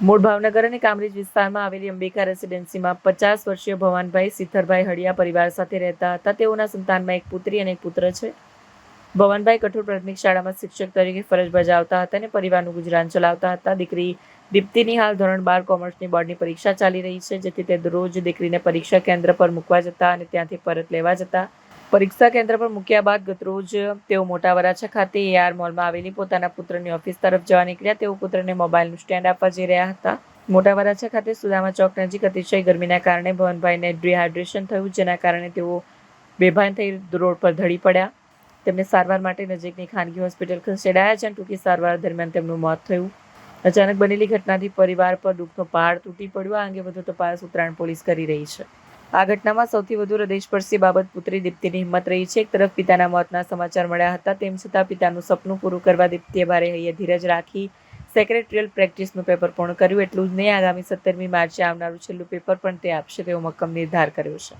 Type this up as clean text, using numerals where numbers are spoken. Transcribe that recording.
મૂળ ભાવનગર અને કામરેજ વિસ્તારમાં આવેલી અંબિકા રેસિડેન્સીમાં 50 વર્ષીય ભવાનભાઈ સિથ્થરભાઈ હળિયા પરિવાર સાથે રહેતા હતા. તેઓના સંતાનમાં એક પુત્રી અને એક પુત્ર છે. ભવાનભાઈ કઠોર પ્રાથમિક શાળામાં શિક્ષક તરીકે ફરજ બજાવતા હતા અને પરિવારનું ગુજરાન ચલાવતા હતા. દીકરી દીપ્તિની હાલ ધોરણ 12 કોમર્સની બોર્ડની પરીક્ષા ચાલી રહી છે, જેથી તે દરરોજ દીકરીને પરીક્ષા કેન્દ્ર પર મૂકવા જતા અને ત્યાંથી પરત લેવા જતા. પરીક્ષા કેન્દ્ર પર મૂક્યા બાદ ગતરોજ તેઓ મોટા વરાછા ખાતે AR મોલમાં આવેલી પોતાના પુત્રની ઓફિસ તરફ જવા નીકળ્યા. તેઓ પુત્રને મોબાઈલનું સ્ટેન્ડ આપવા જઈ રહ્યા હતા. મોટા વરાછા ખાતે સુદામા ચોક નજીક અતિશય ગરમીના કારણે ભવનભાઈને ડિહાઇડ્રેશન થયું, જેના કારણે તેઓ બેભાન થઈ રોડ પર ઢળી પડ્યા. તેમને સારવાર માટે નજીકની ખાનગી હોસ્પિટલ ખસેડાયા, જ્યાં ટૂંકી સારવાર દરમિયાન તેમનું મોત થયું. અચાનક બનેલી ઘટનાથી પરિવાર પર દુઃખનો પહાડ તૂટી પડ્યો. આ અંગે વધુ તપાસ ઉત્તરાયણ પોલીસ કરી રહી છે. આ ઘટનામાં સૌથી વધુ હૃદયસ્પર્શી બાબત પુત્રી દીપ્તિની હિંમત રહી છે. એક તરફ પિતાના મોતના સમાચાર મળ્યા હતા, તેમ છતાં પિતાનું સપનું પૂરું કરવા દીપ્તિએ ભારે હૈયે ધીરજ રાખી સેક્રેટરીયલ પ્રેક્ટિસનું પેપર પૂર્ણ કર્યું. એટલું જ નહીં, આગામી 17મી માર્ચે આવનારું છેલ્લું પેપર પણ તે આપશે તેવો મક્કમ નિર્ધાર કર્યો છે.